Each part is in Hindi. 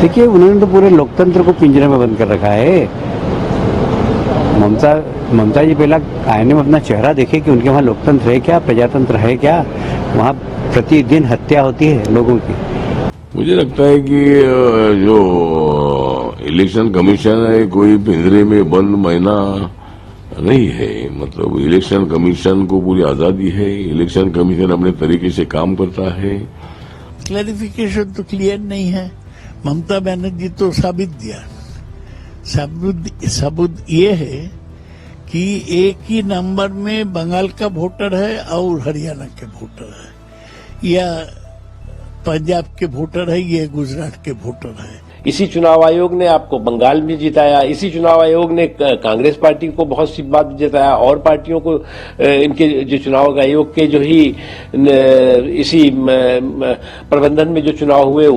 देखिए, उन्होंने तो पूरे लोकतंत्र को पिंजरे में बंद कर रखा है। ममता जी पहला आईने में अपना चेहरा देखे कि उनके वहाँ लोकतंत्र है क्या, प्रजातंत्र है क्या। वहाँ प्रतिदिन हत्या होती है लोगों की। मुझे लगता है कि जो इलेक्शन कमीशन है कोई पिंजरे में बंद महीना नहीं है। मतलब इलेक्शन कमीशन को पूरी आजादी है। इलेक्शन कमीशन अपने तरीके से काम करता है। क्लैरिफिकेशन तो क्लियर नहीं है। ममता बनर्जी तो साबित दिया। सबूत ये है कि एक ही नंबर में बंगाल का वोटर है और हरियाणा के वोटर है, या पंजाब के वोटर है, ये गुजरात के वोटर है। इसी चुनाव आयोग ने आपको बंगाल में जिताया। इसी चुनाव आयोग ने कांग्रेस पार्टी को बहुत सी बात जिताया और पार्टियों को इनके जो चुनाव आयोग के जो ही इसी प्रबंधन में जो चुनाव हुए,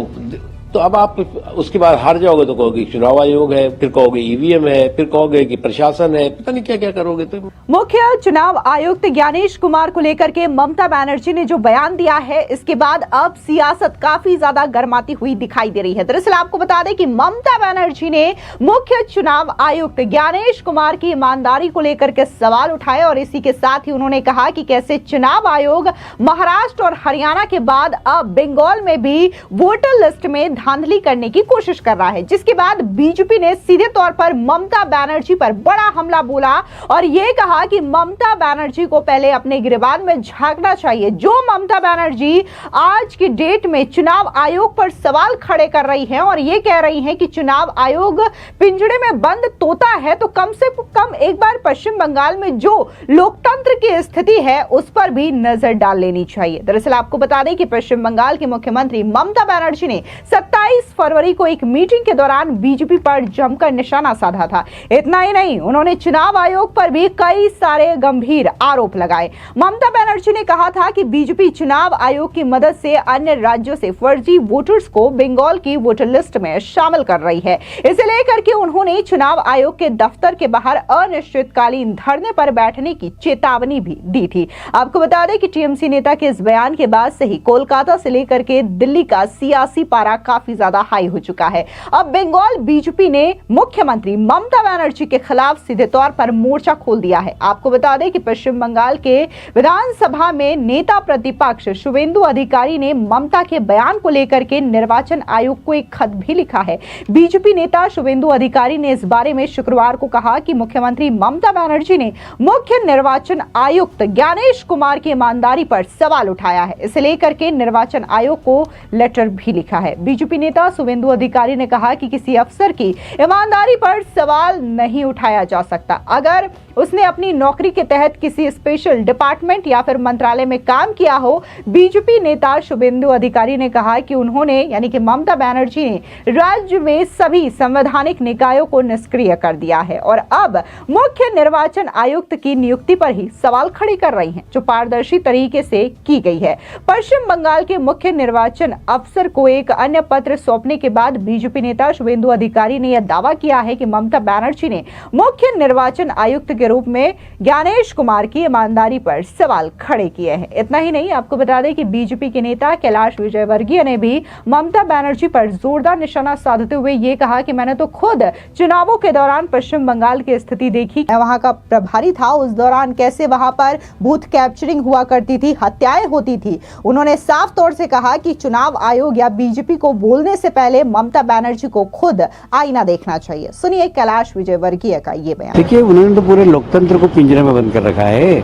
तो अब आप उसके बाद हार जाओगे तो कहोगे चुनाव आयोग है, फिर कहोगे ईवीएम है, फिर कहोगे कि प्रशासन है, पता नहीं क्या क्या करोगे। तो मुख्य चुनाव आयुक्त ज्ञानेश कुमार को लेकर के ममता बनर्जी ने जो बयान दिया है, इसके बाद अब सियासत काफी ज्यादा गर्माती हुई दिखाई दे रही है। दरअसल आपको बता दें कि ममता बनर्जी ने मुख्य चुनाव आयुक्त ज्ञानेश कुमार की ईमानदारी को लेकर के सवाल उठाए और इसी के साथ ही उन्होंने कहा कि कैसे चुनाव आयोग महाराष्ट्र और हरियाणा के बाद अब बंगाल में भी वोटर लिस्ट में धांधली करने की कोशिश कर रहा है, जिसके बाद बीजेपी ने सीधे तौर पर ममता बनर्जी पर बड़ा हमला बोला और यह कहा कि ममता बनर्जी को पहले अपने गिरबान में झांकना चाहिए। जो ममता बनर्जी आज की डेट में चुनाव आयोग पर सवाल खड़े कर रही हैं और यह कह रही हैं कि चुनाव आयोग पिंजड़े में बंद तोता है, तो कम से कम एक बार पश्चिम बंगाल में जो लोकतंत्र की स्थिति है उस पर भी नजर डाल लेनी चाहिए। दरअसल आपको बता दें कि पश्चिम बंगाल की मुख्यमंत्री ममता बनर्जी ने 27 फरवरी को एक मीटिंग के दौरान बीजेपी पर जमकर निशाना साधा था। इतना ही नहीं, उन्होंने चुनाव आयोग पर भी कई सारे गंभीर आरोप लगाए। ममता बनर्जी ने कहा था कि बीजेपी चुनाव आयोग की मदद से अन्य राज्यों से फर्जी वोटर्स को बंगाल की वोटर लिस्ट में शामिल कर रही है। इसे लेकर के उन्होंने चुनाव आयोग के दफ्तर के बाहर अनिश्चितकालीन धरने पर बैठने की चेतावनी भी दी थी। आपको बता दें कि टीएमसी नेता के इस बयान के बाद से ही कोलकाता से लेकर के दिल्ली का सियासी पारा काफी ज्यादा हाई हो चुका है। अब बंगाल बीजेपी ने मुख्यमंत्री ममता बनर्जी के खिलाफ सीधे तौर पर मोर्चा खोल दिया है। आपको बता दें कि पश्चिम बंगाल के विधानसभा में नेता प्रतिपक्ष शुवेंदु अधिकारी ने ममता के बयान को लेकर के निर्वाचन आयोग को एक खत भी लिखा है। बीजेपी नेता शुवेंदु अधिकारी ने इस बारे में शुक्रवार को कहा कि मुख्यमंत्री ममता बनर्जी ने मुख्य निर्वाचन आयुक्त ज्ञानेश कुमार की ईमानदारी पर सवाल उठाया है। इसे लेकर के निर्वाचन आयोग को लेटर भी लिखा है। बीजेपी नेता शुवेंदु अधिकारी ने कहा कि किसी अफसर की ईमानदारी पर सवाल नहीं उठाया जा सकता। अगर उसने अपनी नौकरी के तहत किसी स्पेशल डिपार्टमेंट या फिर मंत्रालय में काम किया हो। बीजेपी नेता शुवेंदु अधिकारी ने कहा कि उन्होंने यानी कि ममता बनर्जी ने राज्य में सभी संवैधानिक निकायों को निष्क्रिय कर दिया है और अब मुख्य निर्वाचन आयुक्त की नियुक्ति पर ही सवाल खड़े कर रही हैं, जो पारदर्शी तरीके से की गई है। पश्चिम बंगाल के मुख्य निर्वाचन अफसर को एक अन्य पत्र सौंपने के बाद बीजेपी नेता शुवेंदु अधिकारी ने यह दावा किया है कि ममता बनर्जी ने मुख्य निर्वाचन आयुक्त के रूप में ज्ञानेश कुमार की ईमानदारी पर सवाल खड़े किए हैं। इतना ही नहीं, आपको बता दें कि बीजेपी के नेता कैलाश विजयवर्गीय ने भी ममता बनर्जी पर जोरदार निशाना साधते हुए ये कहा कि मैंने तो खुद चुनावों के दौरान पश्चिम बंगाल की स्थिति देखी, वहां का प्रभारी था, उस दौरान कैसे वहां पर बूथ कैप्चरिंग हुआ करती थी, हत्याएं होती थी। उन्होंने साफ तौर से कहा कि चुनाव आयोग या बीजेपी को बोलने से पहले ममता बनर्जी को खुद आईना देखना चाहिए। सुनिए कैलाश विजयवर्गीय का ये बयान। देखिए, उन्होंने तो पूरे लोकतंत्र को पिंजरे में बंद कर रखा है।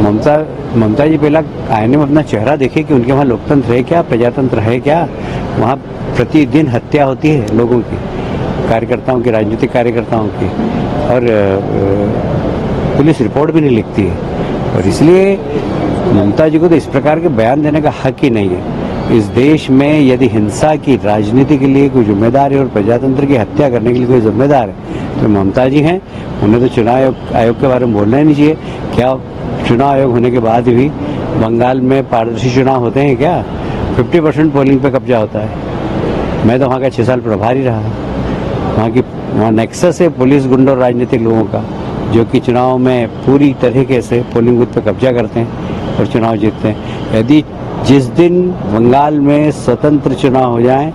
ममता जी पहला आईने में अपना चेहरा देखे कि उनके वहाँ लोकतंत्र है क्या, प्रजातंत्र है क्या। वहाँ प्रतिदिन हत्या होती है लोगों की, कार्यकर्ताओं की, राजनीतिक कार्यकर्ताओं की, और पुलिस रिपोर्ट भी नहीं लिखती है। और इसलिए ममता जी को तो इस प्रकार के बयान देने का हक ही नहीं है। इस देश में यदि हिंसा की राजनीति के लिए कोई जिम्मेदार है और प्रजातंत्र की हत्या करने के लिए कोई जिम्मेदार है तो ममता जी हैं। उन्हें तो चुनाव आयोग के बारे में बोलना ही नहीं चाहिए। क्या चुनाव आयोग होने के बाद भी बंगाल में पारदर्शी चुनाव होते हैं क्या? 50% पोलिंग पे कब्जा होता है। मैं तो वहाँ का 6 साल प्रभारी रहा। वहाँ नेक्सस है पुलिस, गुंडों और राजनीतिक लोगों का, जो कि चुनाव में पूरी तरीके से पोलिंग बूथ पे कब्जा करते हैं और चुनाव जीतते हैं। यदि जिस दिन बंगाल में स्वतंत्र चुनाव हो जाए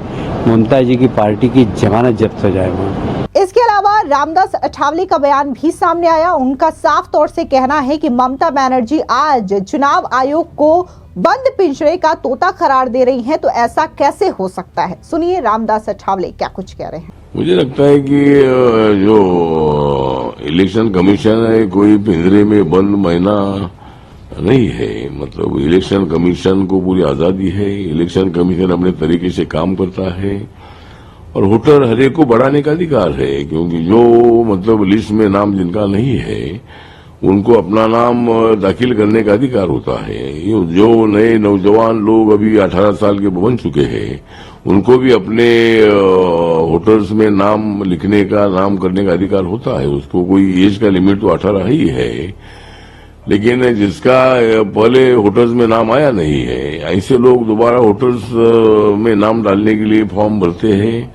ममता जी की पार्टी की जमानत जब्त हो जाए वहाँ। इसके अलावा रामदास अठावले का बयान भी सामने आया। उनका साफ तौर से कहना है कि ममता बनर्जी आज चुनाव आयोग को बंद पिंजरे का तोता करार दे रही हैं, तो ऐसा कैसे हो सकता है? सुनिए रामदास अठावले क्या कुछ कह रहे हैं। मुझे लगता है कि जो इलेक्शन कमीशन है कोई पिंजरे में बंद महीना नहीं है। मतलब इलेक्शन कमीशन को पूरी आजादी है। इलेक्शन कमीशन अपने तरीके से काम करता है और वोटर हर एक को बढ़ाने का अधिकार है, क्योंकि जो मतलब लिस्ट में नाम जिनका नहीं है उनको अपना नाम दाखिल करने का अधिकार होता है। जो नए नौजवान लोग अभी 18 साल के बन चुके हैं उनको भी अपने वोटर्स में नाम लिखने का, नाम करने का अधिकार होता है। उसको कोई एज का लिमिट तो 18 ही है, लेकिन जिसका पहले वोटर्स में नाम आया नहीं है, ऐसे लोग दोबारा वोटर्स में नाम डालने के लिए फॉर्म भरते हैं।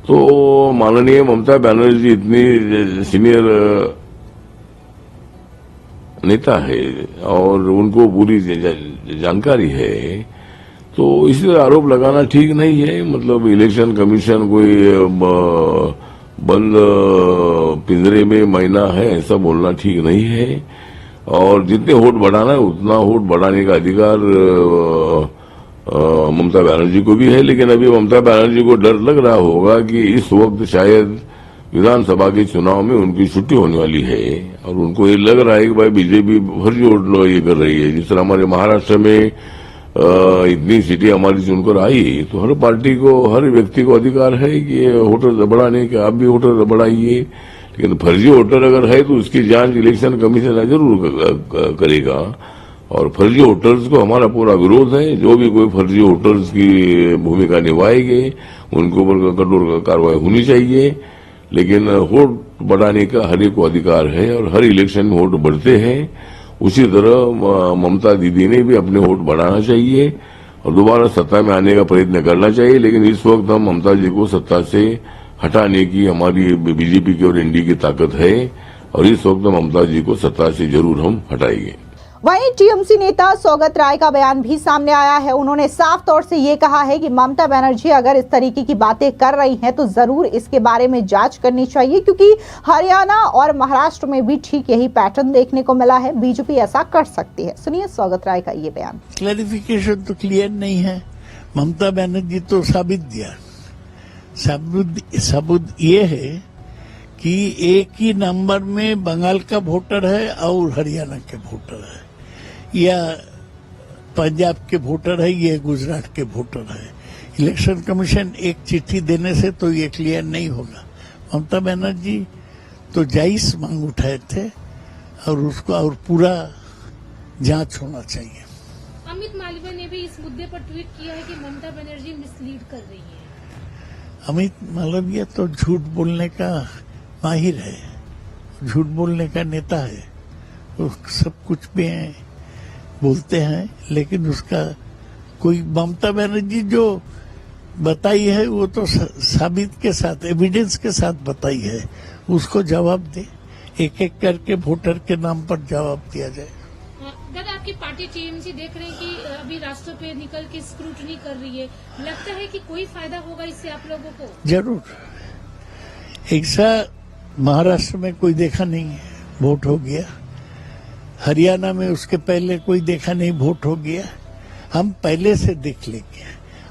तो माननीय ममता बनर्जी इतनी सीनियर नेता है और उनको पूरी जानकारी है, तो इसलिए आरोप लगाना ठीक नहीं है। मतलब इलेक्शन कमीशन कोई बंद पिंजरे में मैना है ऐसा बोलना ठीक नहीं है। और जितने वोट बढ़ाना है उतना वोट बढ़ाने का अधिकार ममता बनर्जी को भी है। लेकिन अभी ममता बनर्जी को डर लग रहा होगा कि इस वक्त शायद विधानसभा के चुनाव में उनकी छुट्टी होने वाली है और उनको ये लग रहा है कि भाई बीजेपी फर्जी वोट ये कर रही है। जिस तरह हमारे महाराष्ट्र में इतनी सीटें हमारी चुनकर आई, तो हर पार्टी को, हर व्यक्ति को अधिकार है कि वोटर बढ़ाने के, आप भी वोटर बढ़ाइए। लेकिन फर्जी वोटर अगर है तो उसकी जांच इलेक्शन कमीशन जरूर करेगा और फर्जी वोटर्स को हमारा पूरा विरोध है। जो भी कोई फर्जी वोटर्स की भूमिका निभाएंगे उनके ऊपर कठोर कार्रवाई होनी चाहिए। लेकिन वोट बढ़ाने का हर एक को अधिकार है और हर इलेक्शन में वोट बढ़ते हैं। उसी तरह ममता दीदी ने भी अपने वोट बढ़ाना चाहिए और दोबारा सत्ता में आने का प्रयत्न करना चाहिए। लेकिन इस वक्त हम ममता जी को सत्ता से हटाने की हमारी बीजेपी की और एनडीए की ताकत है और इस वक्त ममता जी को सत्ता से जरूर हम हटाएंगे। वहीं टीएमसी नेता सौगत राय का बयान भी सामने आया है। उन्होंने साफ तौर से ये कहा है कि ममता बनर्जी अगर इस तरीके की बातें कर रही हैं तो जरूर इसके बारे में जांच करनी चाहिए, क्योंकि हरियाणा और महाराष्ट्र में भी ठीक यही पैटर्न देखने को मिला है। बीजेपी ऐसा कर सकती है। सुनिए सौगत राय का ये बयान। क्लैरिफिकेशन तो क्लियर नहीं है। ममता बनर्जी तो साबित दिया, सबूत ये है कि एक ही नंबर में बंगाल का वोटर है और हरियाणा के वोटर है, या पंजाब के वोटर है, ये गुजरात के वोटर है। इलेक्शन कमीशन एक चिट्ठी देने से तो ये क्लियर नहीं होगा। ममता बनर्जी तो जायज मांग उठाए थे और उसको और पूरा जांच होना चाहिए। अमित मालवीय ने भी इस मुद्दे पर ट्वीट किया है कि ममता बनर्जी मिसलीड कर रही है। अमित मालवीय तो झूठ बोलने का माहिर है, झूठ बोलने का नेता है। वो सब कुछ में बोलते हैं, लेकिन उसका कोई, ममता बनर्जी जो बताई है वो तो साबित के साथ, एविडेंस के साथ बताई है। उसको जवाब दे, एक एक करके वोटर के नाम पर जवाब दिया जाए। दादा, आपकी पार्टी टीएमसी देख रहे हैं कि अभी रास्तों पे निकल के स्क्रूटनी कर रही है, लगता है कि कोई फायदा होगा इससे आप लोगों को? जरूर। ऐसा महाराष्ट्र में कोई देखा नहीं है, वोट हो गया। हरियाणा में उसके पहले कोई देखा नहीं, वोट हो गया। हम पहले से देख लेंगे।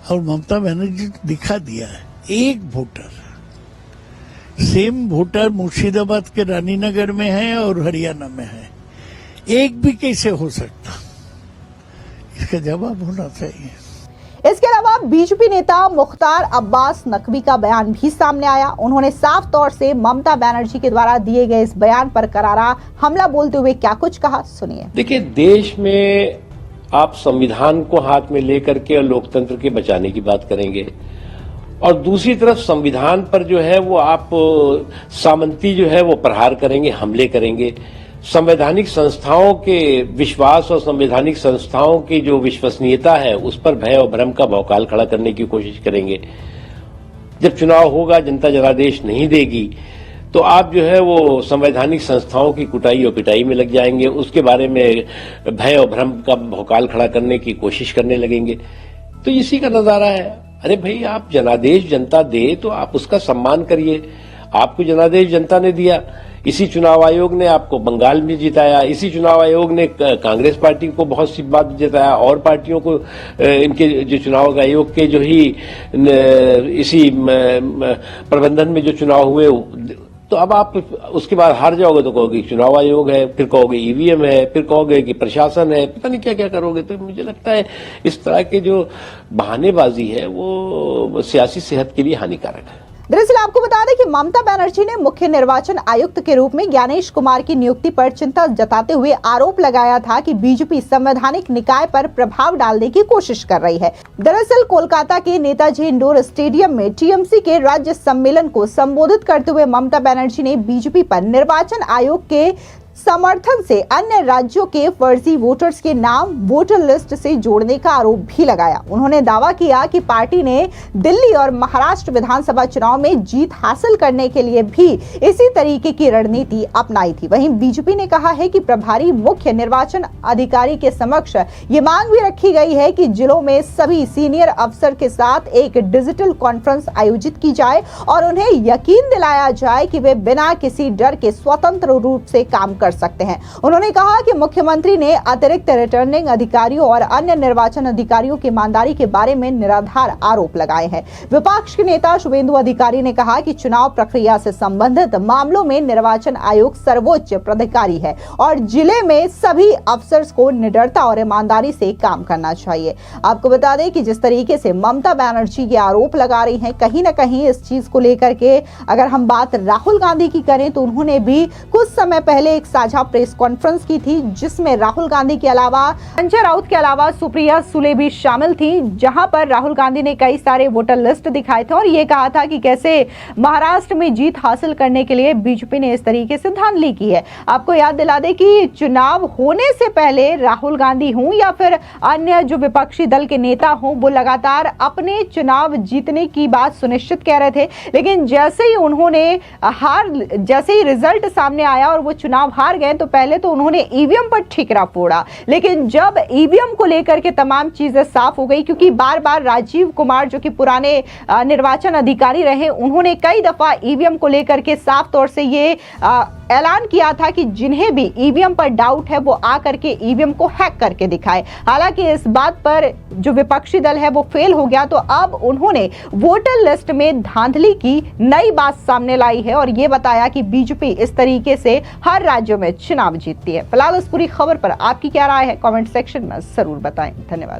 और ममता बनर्जी ने दिखा दिया है, एक वोटर, सेम वोटर मुर्शिदाबाद के रानीनगर में है और हरियाणा में है। एक भी कैसे हो सकता, इसका जवाब होना चाहिए। इसके अलावा बीजेपी नेता मुख्तार अब्बास नकवी का बयान भी सामने आया। उन्होंने साफ तौर से ममता बनर्जी के द्वारा दिए गए इस बयान पर करारा हमला बोलते हुए क्या कुछ कहा, सुनिए। देखिए, देश में आप संविधान को हाथ में लेकर के और लोकतंत्र के बचाने की बात करेंगे और दूसरी तरफ संविधान पर जो है वो आप सामंती जो है वो प्रहार करेंगे, हमले करेंगे। संवैधानिक संस्थाओं के विश्वास और संवैधानिक संस्थाओं की जो विश्वसनीयता है उस पर भय और भ्रम का भौकाल खड़ा करने की कोशिश करेंगे। जब चुनाव होगा, जनता जनादेश नहीं देगी, तो आप जो है वो संवैधानिक संस्थाओं की कुटाई और पिटाई में लग जाएंगे, उसके बारे में भय और भ्रम का भौकाल खड़ा करने की कोशिश करने लगेंगे। तो इसी का नजारा है। अरे भाई, आप जनादेश जनता दे तो आप उसका सम्मान करिए। आपको जनादेश जनता ने दिया, इसी चुनाव आयोग ने आपको बंगाल में जिताया, इसी चुनाव आयोग ने कांग्रेस पार्टी को बहुत सी बात जिताया, और पार्टियों को इनके जो चुनाव आयोग के जो ही इसी प्रबंधन में जो चुनाव हुए, तो अब आप उसके बाद हार जाओगे तो कहोगे चुनाव आयोग है, फिर कहोगे ईवीएम है, फिर कहोगे कि प्रशासन है, पता नहीं क्या क्या करोगे। तो मुझे लगता है इस तरह के जो बहानेबाजी है वो सियासी सेहत के लिए हानिकारक है। दरअसल आपको बता दें कि ममता बनर्जी ने मुख्य निर्वाचन आयुक्त के रूप में ज्ञानेश कुमार की नियुक्ति पर चिंता जताते हुए आरोप लगाया था कि बीजेपी संवैधानिक निकाय पर प्रभाव डालने की कोशिश कर रही है। दरअसल कोलकाता के नेताजी इंडोर स्टेडियम में टीएमसी के राज्य सम्मेलन को संबोधित करते हुए ममता बनर्जी ने बीजेपी पर निर्वाचन आयोग के समर्थन से अन्य राज्यों के फर्जी वोटर्स के नाम वोटर लिस्ट से जोड़ने का आरोप भी लगाया। उन्होंने दावा किया कि पार्टी ने दिल्ली और महाराष्ट्र विधानसभा चुनाव में जीत हासिल करने के लिए भी इसी तरीके की रणनीति अपनाई थी। वहीं बीजेपी ने कहा है कि प्रभारी मुख्य निर्वाचन अधिकारी के समक्ष ये मांग भी रखी गई है कि जिलों में सभी सीनियर अफसर के साथ एक डिजिटल कॉन्फ्रेंस आयोजित की जाए और उन्हें यकीन दिलाया जाए कि वे बिना किसी डर के स्वतंत्र रूप से काम कर सकते हैं। उन्होंने कहा कि मुख्यमंत्री ने अतिरिक्त रिटर्निंग अधिकारियों और अन्य निर्वाचन अधिकारियों की ईमानदारी के बारे में निराधार आरोप लगाए हैं। विपक्ष के नेता शुभेंदु अधिकारी ने कहा कि चुनाव प्रक्रिया से संबंधित मामलों में निर्वाचन आयोग सर्वोच्च प्राधिकारी है और जिले में सभी अफसर्स को निडरता और ईमानदारी से काम करना चाहिए। आपको बता दें कि जिस तरीके से ममता बनर्जी ये आरोप लगा रही हैं, कहीं ना कहीं इस चीज को लेकर के अगर हम बात राहुल गांधी की करें तो उन्होंने भी कुछ समय पहले एक साझा प्रेस कॉन्फ्रेंस की थी, जिसमें राहुल गांधी के अलावा संजय राउत के अलावा सुप्रिया सुले भी शामिल थी, जहां पर राहुल गांधी ने कई सारे वोटर लिस्ट दिखाए थे और ये कहा था कि कैसे महाराष्ट्र में जीत हासिल करने के लिए बीजेपी ने इस तरीके से धांधली की है। आपको याद दिला दे कि चुनाव होने से पहले राहुल गांधी हों या फिर अन्य जो विपक्षी दल के नेता हों, वो लगातार अपने चुनाव जीतने की बात सुनिश्चित कह रहे थे, लेकिन जैसे ही उन्होंने जैसे ही रिजल्ट सामने आया और वो चुनाव हार गए तो पहले तो उन्होंने ईवीएम पर ठीकरा फोड़ा, लेकिन जब ईवीएम को लेकर के तमाम चीजें साफ हो गई, क्योंकि बार बार राजीव कुमार जो कि पुराने निर्वाचन अधिकारी रहे, उन्होंने कई दफा ईवीएम को लेकर के साफ तौर से ये ऐलान किया था कि जिन्हें भी ईवीएम पर डाउट है वो आकर के ईवीएम को हैक करके दिखाए। हालांकि इस बात पर जो विपक्षी दल है वो फेल हो गया, तो अब उन्होंने वोटर लिस्ट में धांधली की नई बात सामने लाई है और ये बताया कि बीजेपी इस तरीके से हर राज्यों में चुनाव जीतती है। फिलहाल इस पूरी खबर पर आपकी क्या राय है, कमेंट सेक्शन में जरूर बताएं। धन्यवाद।